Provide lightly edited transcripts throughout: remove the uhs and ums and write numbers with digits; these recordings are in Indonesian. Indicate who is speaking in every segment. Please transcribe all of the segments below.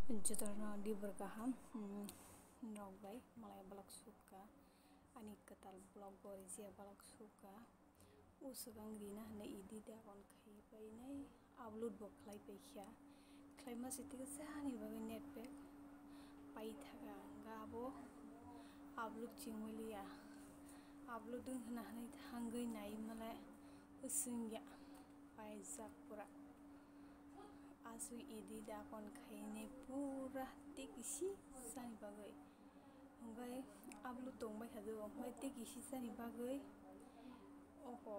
Speaker 1: Jutarno di berkaham nogbai malay balak suka ani ketal blog borizia balak suka usugang rina ne idi da kon khai pai nai upload bo khlai pai khya khlai ma sitik sani bagai net pack pai thaga gabo upload chingwaliya upload dung hna hanai hangai nai malay usungya pai zakpura asu idi da kon khaine pura tekisi sani bagai hinggai upload tongbai thado hinggai tekisi sani bagai oko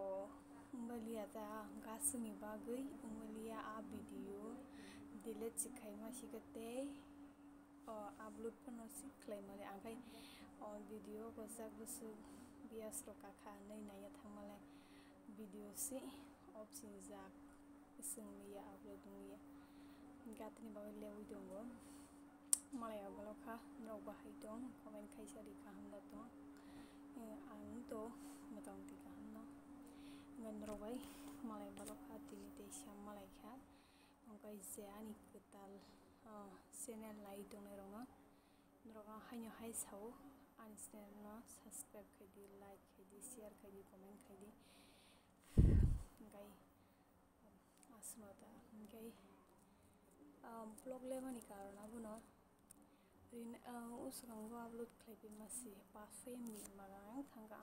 Speaker 1: hingbalia ta gasuni bagai hingbalia a video delete sikhai ma sikate upload pano siklai male angkai video ko jak busu bias ro kakha nei naya thangmale video si option jak sungmiya upload dungya gatini bagai lewi dongo malaya balokha nok bahai dong comment khaisari kahamna dong ang to motamoti kahamna ngan robai malay balokha tini teisa malay kha angkai je ani ketal channel nai dongnai rokno norokno haino hai sao ani channel no subscribe khaidi like khaidi share khaidi comment khaidi angkai asmata angkai blog lemani karona buno rin usugang upload khlaipi masi 5 minute magang thanga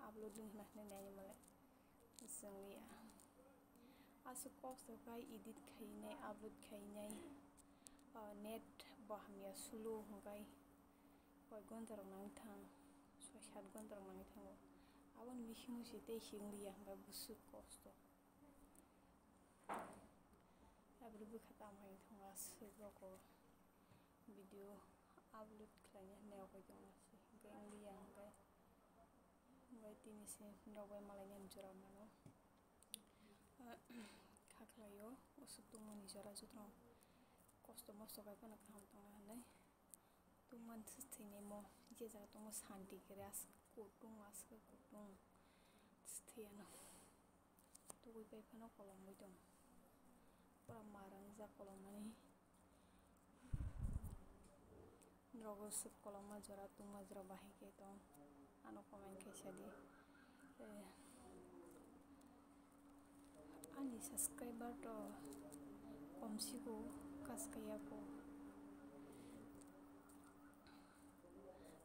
Speaker 1: upload dung hna nai male sungya asu cost kai edit khainai upload khainai net bahamya sulu hinggai koi gonta rok nang thang 6-7 gonta rok nang thango aboni bisingo si tei hingliya hinggai busu cost abri bukha tamhai thanga siboko video upload khlaina neokai dongmasi hinggai ingliya hinggai tini se nokbai malai nem jora mano khaklaio usuk tungmani jora jutro kosto mosto kai pano kaham tongna hanai tungman thwinai mo je jaga tongo santi kere aska kutung thwiano tugui pai phano kolomoi dong pura marangjak kolomani drogo suk koloma jora tungma jora bahai kai tong ano comment khaisadi ani subscriber to komsigo kaskaya ko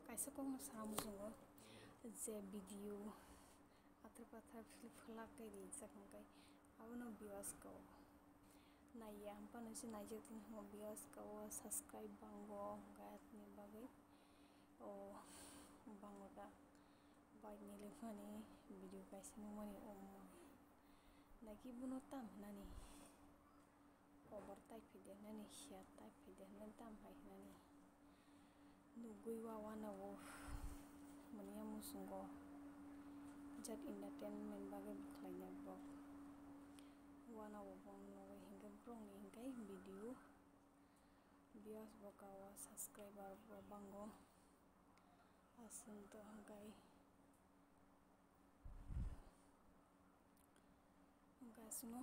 Speaker 1: kaisa kong saramujungo je video athar pathar phla kai rijak hingkai abono views ko naiya hampano si naijak tin ho views ko subscribe bango hingkai atini bagai bangoda bike ni lemani video kaisa nungmani naki buno tam hnani cover taipi denani share taipi denani tam hai hnani nugui wawana wo mania musungo jat entertainment bagai khlaina blog wana wo bong nogai hingga brong ni hingkai video views bokawa subscriber bo bango asunto hingkai gasno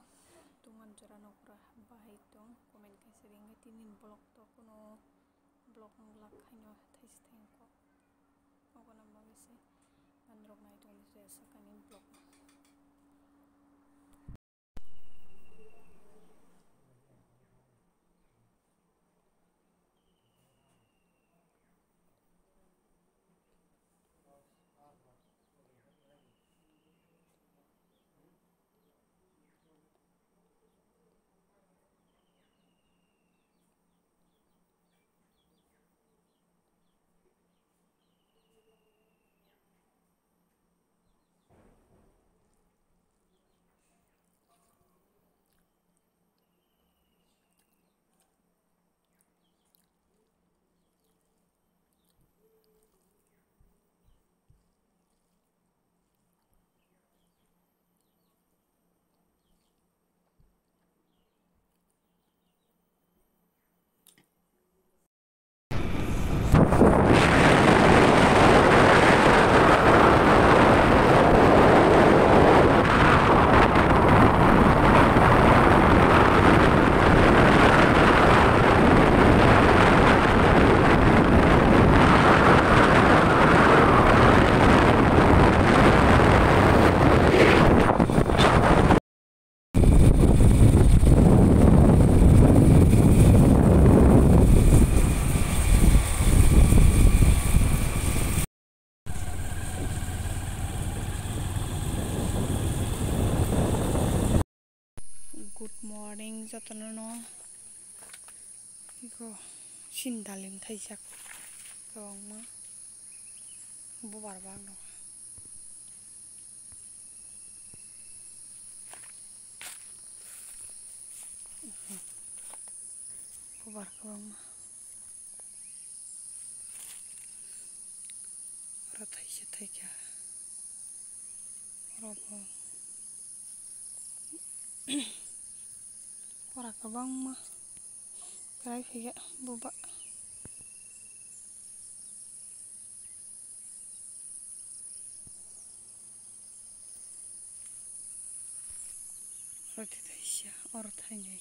Speaker 1: tungman jora nokra bahai tong comment kaisari hinggai tini blog to kuno blog nglak khaino thaisi thengko ogona bagai se androk nai tongni je sakani blog no 이거 신달림 타이작 그거 뭐 바라봐노 뭐 바라봐 알아 타이자 타이자 알아봐 바라봐 마 cái đấy bố bạ rồi thì thấy xa ở thay nhảy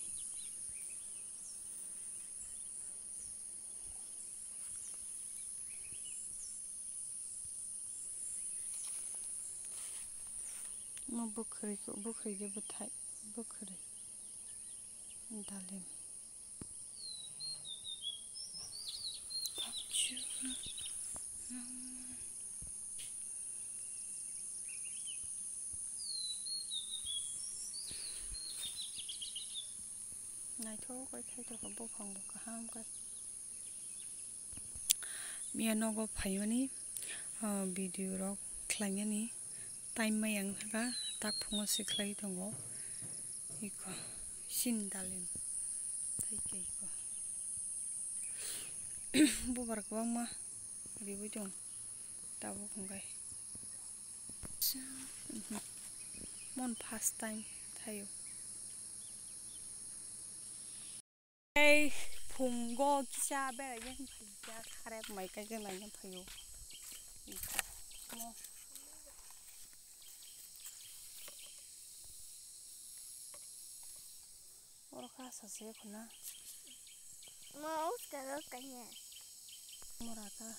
Speaker 1: mà bốc khởi cái bút thay bốc khởi 달림 này thôi quay thay cho các bộ phòng một cái ham cái miền nó có phải mà video đó khai nhá ní tay mày ăn cả tác phong sẽ khai thằng ngó 이거 신달림 thấy cái bố bà các bác mà đi với chồng tao vô cùng cái món pastime thay cái phùng go kia bé là những phải ra khai mấy cái này những phải vô orang sahaja kena
Speaker 2: mau sekarang kayaknya
Speaker 1: merata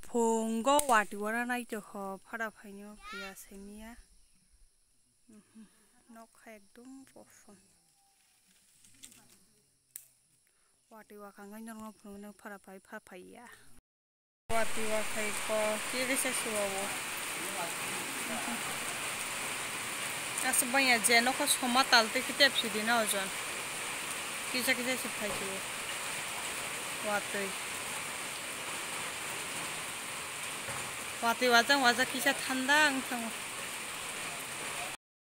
Speaker 1: Punggo wati warna naik tuh pada banyak biasanya nok kayak dum pofon wati wakangan yang ngobrol pada ya wati wakai ko kiri sesuatu asbanya jeno ko soma talte kita episode na ojan kisah sih pakai wati wajang kisah tandang sama